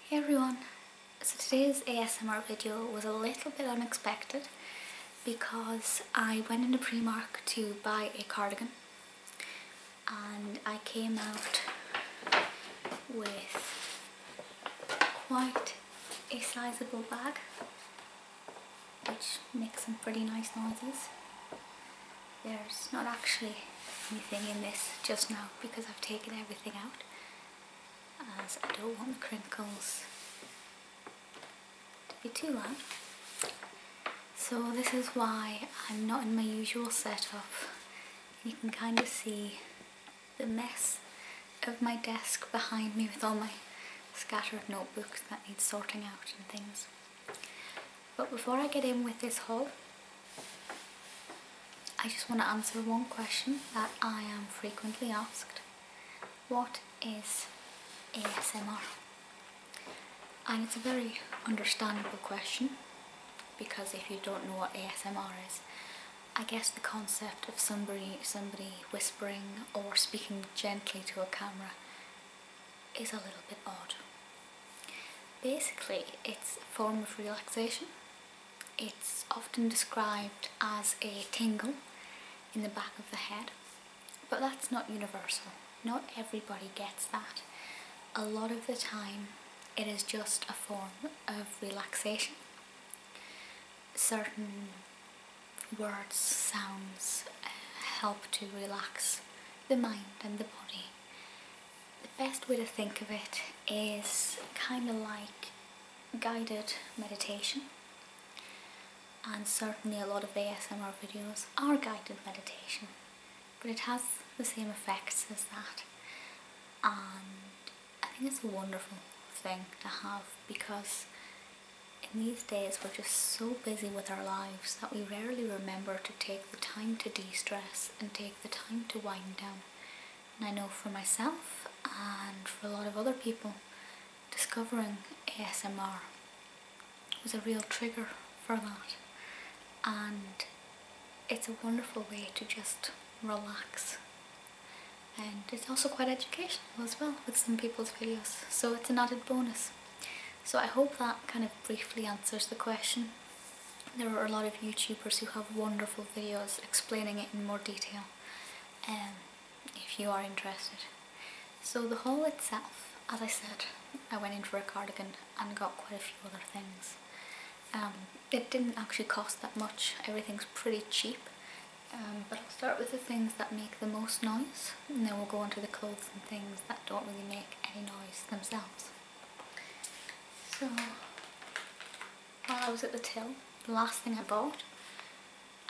Hey everyone, so today's ASMR video was a little bit unexpected because I went into Primark to buy a cardigan and I came out with quite a sizable bag which makes some pretty nice noises. There's not actually anything in this just now because I've taken everything out, as I don't want the crinkles to be too loud. So this is why I'm not in my usual setup. You can kind of see the mess of my desk behind me with all my scattered notebooks that need sorting out and things. But before I get in with this haul, I just want to answer one question that I am frequently asked. What is ASMR? And it's a very understandable question, because if you don't know what ASMR is, I guess the concept of somebody whispering or speaking gently to a camera is a little bit odd. Basically, it's a form of relaxation. It's often described as a tingle in the back of the head, but that's not universal. Not everybody gets that. A lot of the time it is just a form of relaxation. Certain words, sounds help to relax the mind and the body. The best way to think of it is kind of like guided meditation, and certainly a lot of ASMR videos are guided meditation, but it has the same effects as that. And I think it's a wonderful thing to have, because in these days we're just so busy with our lives that we rarely remember to take the time to de-stress and take the time to wind down. And I know for myself and for a lot of other people, discovering ASMR was a real trigger for that. And it's a wonderful way to just relax. And it's also quite educational as well with some people's videos, so it's an added bonus. So I hope that kind of briefly answers the question. There are a lot of YouTubers who have wonderful videos explaining it in more detail, if you are interested. So the haul itself, as I said, I went in for a cardigan and got quite a few other things. It didn't actually cost that much, everything's pretty cheap. But I'll start with the things that make the most noise, and then we'll go on to the clothes and things that don't really make any noise themselves. So, while I was at the till, the last thing I bought,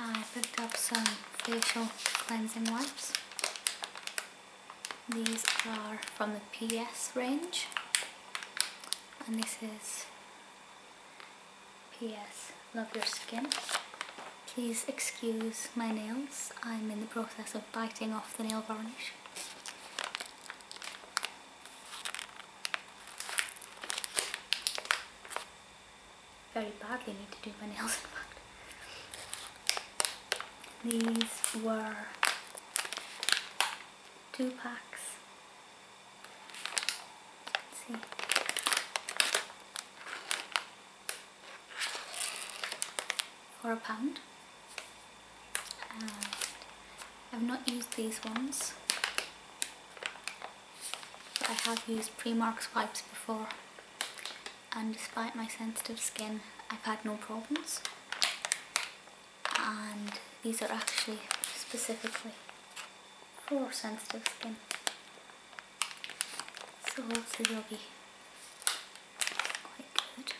I picked up some facial cleansing wipes. These are from the PS range, and this is PS Love Your Skin. Please excuse my nails, I'm in the process of biting off the nail varnish. Very badly need to do my nails in fact. These were 2 packs. Let's see. For £1. I've not used these ones, but I have used Primark's wipes before, and despite my sensitive skin I've had no problems. And these are actually specifically for sensitive skin, so hopefully they'll be quite good.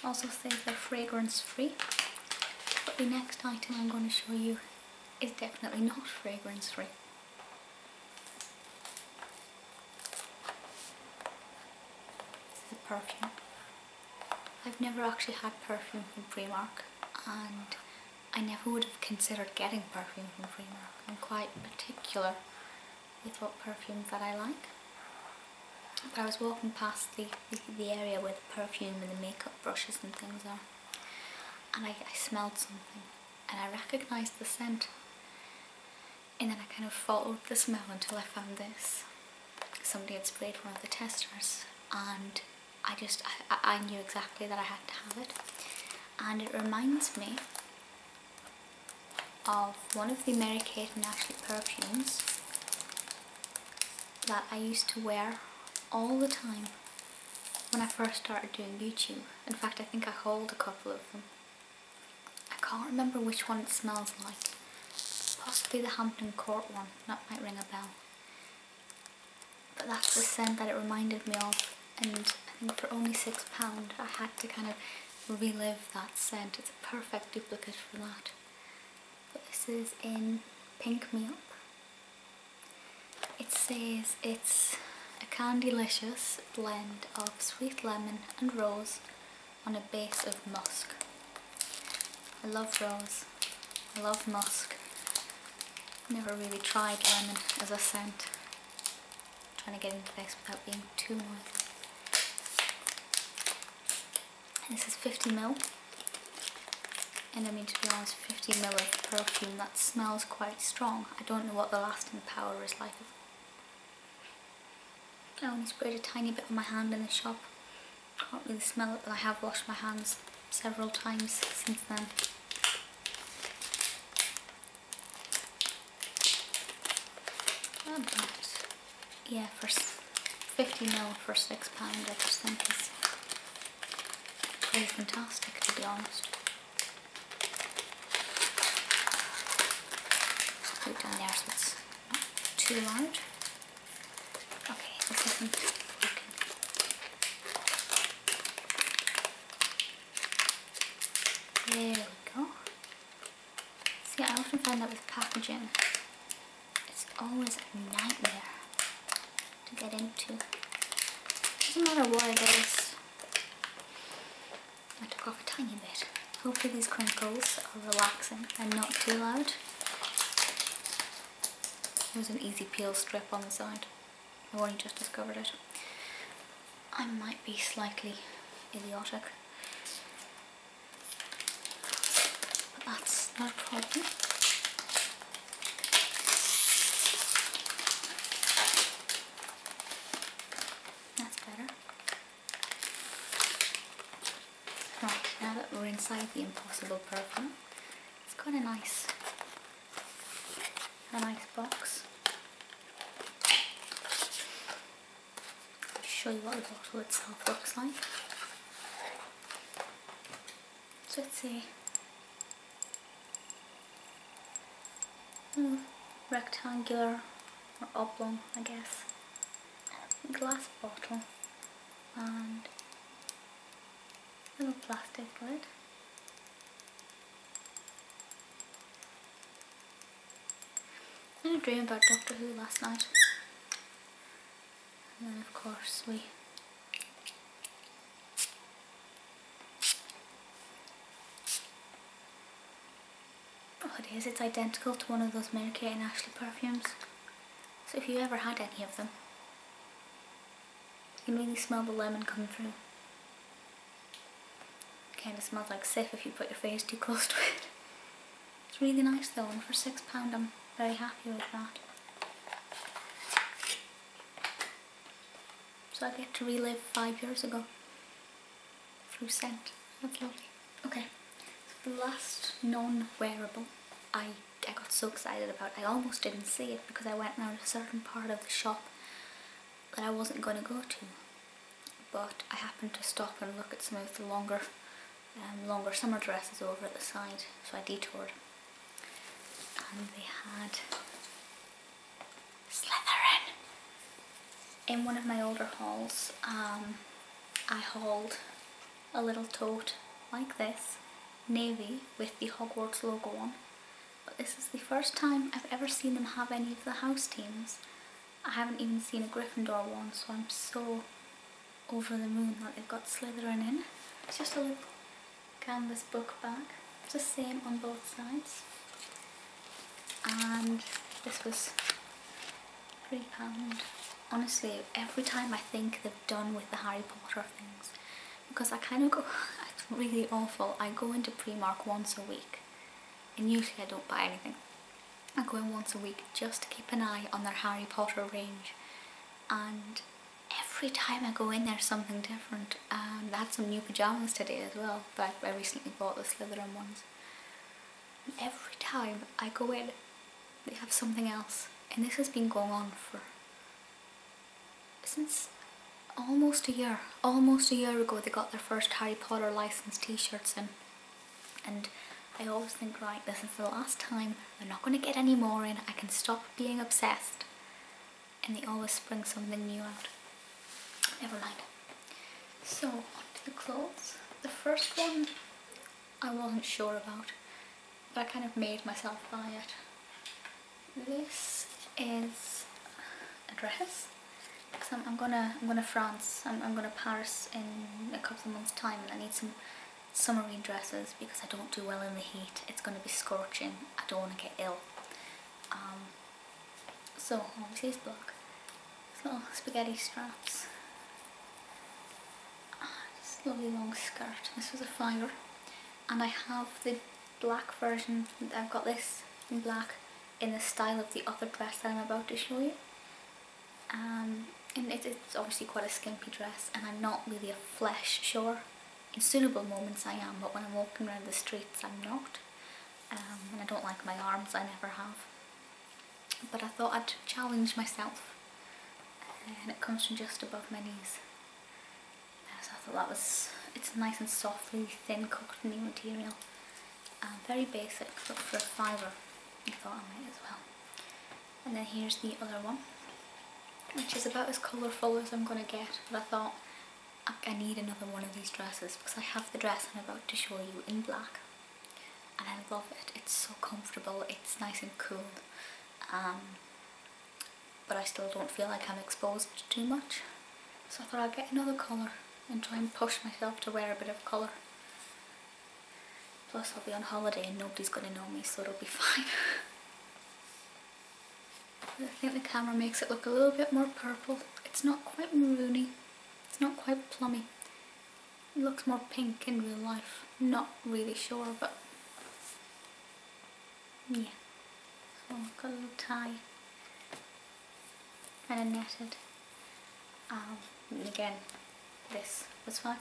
Also says they're fragrance free, but the next item I'm going to show you is definitely not fragrance free. This is a perfume. I've never actually had perfume from Primark, and I never would have considered getting perfume from Primark. I'm quite particular with what perfumes that I like. But I was walking past the area where the perfume and the makeup brushes and things are, and I smelled something and I recognised the scent, and then I kind of followed the smell until I found this, somebody had sprayed one of the testers, and I knew exactly that I had to have it. And it reminds me of one of the Mary-Kate and Ashley perfumes that I used to wear all the time when I first started doing YouTube. In fact, I think I hauled a couple of them. I can't remember which one it smells like. Possibly the Hampton Court one, that might ring a bell. But that's the scent that it reminded me of, and I think for only £6 I had to kind of relive that scent. It's a perfect duplicate for that. But this is in Pink Me Up. It says it's a candylicious blend of sweet lemon and rose on a base of musk. I love rose, I love musk. Never really tried lemon as a scent. I'm trying to get into this without being too noisy. This is 50ml. And I mean, to be honest, 50ml of perfume that smells quite strong. I don't know what the lasting power is like. I only sprayed a tiny bit on my hand in the shop. Can't really smell it, but I have washed my hands several times since then. But yeah, for 50ml for £6, I just think is pretty fantastic, to be honest. Put it down there so it's not too loud. Okay, this isn't working. There we go. See, I often find that with packaging, it's always a nightmare to get into. Doesn't matter what it is. I took off a tiny bit. Hopefully these crinkles are relaxing and not too loud. There's an easy peel strip on the side. I've only just discovered it. I might be slightly idiotic, but that's not a problem. That's better. Right, now that we're inside the Impossible perfume, it's got a nice box. I'll show you what the bottle itself looks like. So it's a rectangular or oblong, I guess, glass bottle and a little plastic lid. I had a dream about Doctor Who last night, and then of course oh, it is, it's identical to one of those Mary-Kate and Ashley perfumes. So if you ever had any of them, you can really smell the lemon coming through. Kind of smells like Sif if you put your face too close to it. It's really nice though, and for £6 I'm very happy with that. So I get to relive 5 years ago through scent. That's lovely. Okay, so the last non-wearable I got so excited about, I almost didn't see it because I went around a certain part of the shop that I wasn't going to go to. But I happened to stop and look at some of the longer summer dresses over at the side, so I detoured. And they had Slytherin. In one of my older hauls, I hauled a little tote like this, navy with the Hogwarts logo on. But this is the first time I've ever seen them have any of the house teams. I haven't even seen a Gryffindor one, so I'm so over the moon that they've got Slytherin in. It's just a little canvas book bag. It's the same on both sides. And this was £3. Honestly, every time I think they've done with the Harry Potter things, because I kind of go, it's really awful, I go into Primark once a week, and usually I don't buy anything. I go in once a week just to keep an eye on their Harry Potter range, and every time I go in there's something different. And I had some new pyjamas today as well, but I recently bought the Slytherin ones. And every time I go in they have something else, and this has been going on since almost a year. Almost a year ago they got their first Harry Potter licensed t-shirts in, and I always think, right, this is the last time, they're not going to get any more in, I can stop being obsessed, and they always spring something new out. Never mind. So, onto the clothes. The first one I wasn't sure about, but I kind of made myself buy it. This is a dress, because I'm gonna France, I'm gonna Paris in a couple of months' time, and I need some summery dresses because I don't do well in the heat. It's gonna be scorching, I don't want to get ill. So obviously it's black. It's little spaghetti straps. This lovely long skirt. This was a £5, and I have the black version. I've got this in black in the style of the other dress that I'm about to show you. And it's obviously quite a skimpy dress, and I'm not really a flesh shower. In suitable moments I am, but when I'm walking around the streets I'm not. And I don't like my arms, I never have. But I thought I'd challenge myself, and it comes from just above my knees. So I thought it's nice and soft, really thin cottony material. Very basic, but for a £5 I thought I might as well. And then here's the other one, which is about as colourful as I'm going to get, but I thought I need another one of these dresses because I have the dress I'm about to show you in black, and I love it. It's so comfortable, it's nice and cool, but I still don't feel like I'm exposed too much, so I thought I'd get another colour and try and push myself to wear a bit of colour. Plus I'll be on holiday and nobody's going to know me, so it'll be fine. I think the camera makes it look a little bit more purple. It's not quite maroony, it's not quite plummy. It looks more pink in real life. Not really sure, but yeah. So I've got a little tie, kind of netted. And again, this was £5.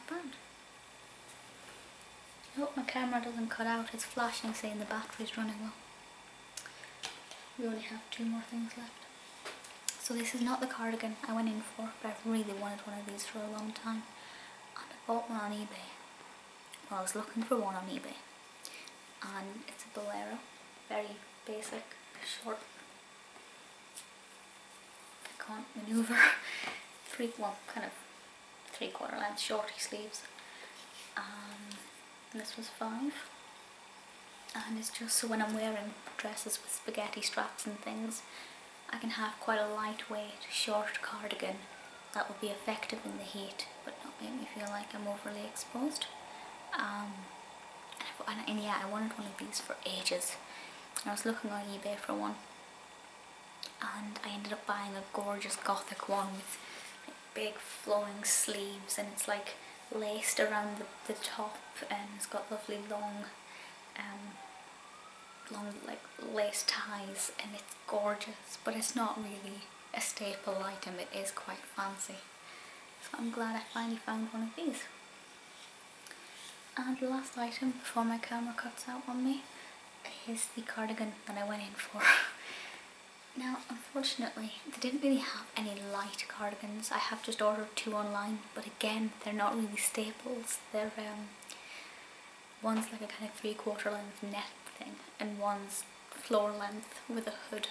I hope my camera doesn't cut out. It's flashing saying the battery's running low. We only have 2 more things left. So this is not the cardigan I went in for, but I've really wanted one of these for a long time. And I bought one on eBay. Well, I was looking for one on eBay. And it's a Bolero. Very basic, short. I can't manoeuvre. Kind of 3/4 length, shorty sleeves. This was £5. And it's just so when I'm wearing dresses with spaghetti straps and things, I can have quite a lightweight, short cardigan that will be effective in the heat, but not make me feel like I'm overly exposed. And yeah, I wanted one of these for ages. I was looking on eBay for one, and I ended up buying a gorgeous gothic one with like big flowing sleeves, and it's like laced around the top, and it's got lovely long like lace ties, and it's gorgeous, but it's not really a staple item. It is quite fancy, so I'm glad I finally found one of these. And the last item before my camera cuts out on me is the cardigan that I went in for. Now unfortunately they didn't really have any light cardigans. I have just ordered 2 online, but again they're not really staples. They're one's like a kind of 3/4 length net thing, and one's floor length with a hood,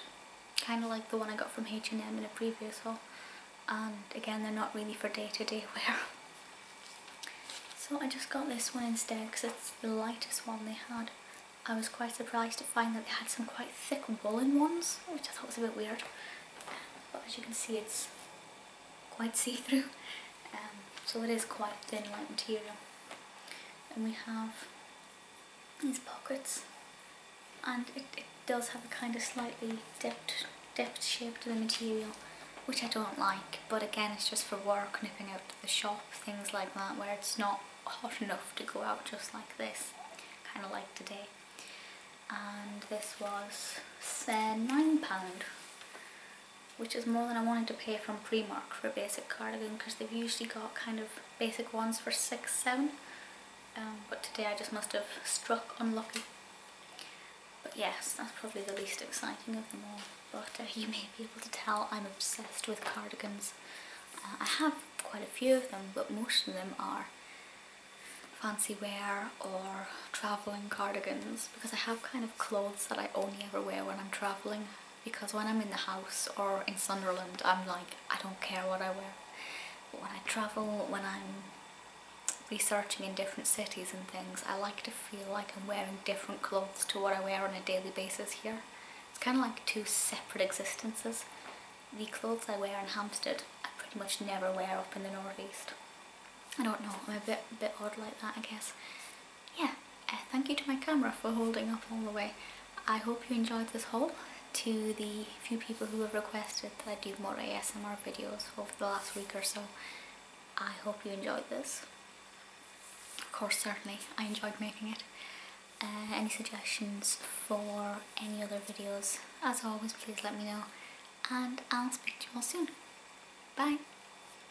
kind of like the one I got from H&M in a previous haul. And again, they're not really for day-to-day wear. So I just got this one instead because it's the lightest one they had. I was quite surprised to find that they had some quite thick woolen ones, which I thought was a bit weird. But as you can see, it's quite see-through, so it is quite thin light material. And we have these pockets, and it does have a kind of slightly dipped shape to the material, which I don't like, but again it's just for work, nipping out to the shop, things like that, where it's not hot enough to go out just like this, kind of like today. And this was £9, which is more than I wanted to pay from Primark for a basic cardigan, because they've usually got kind of basic ones for 6, 7. But today I just must have struck unlucky. But yes, that's probably the least exciting of them all. But you may be able to tell I'm obsessed with cardigans. I have quite a few of them, but most of them are fancy wear or travelling cardigans, because I have kind of clothes that I only ever wear when I'm travelling, because when I'm in the house or in Sunderland I'm like, I don't care what I wear. But when I travel, when I'm researching in different cities and things, I like to feel like I'm wearing different clothes to what I wear on a daily basis here. It's kind of like two separate existences. The clothes I wear in Hampstead I pretty much never wear up in the northeast. I don't know, I'm a bit odd like that, I guess. Yeah, thank you to my camera for holding up all the way. I hope you enjoyed this haul. To the few people who have requested that I do more ASMR videos over the last week or so, I hope you enjoyed this. Of course, certainly, I enjoyed making it. Any suggestions for any other videos, as always, please let me know. And I'll speak to you all soon. Bye!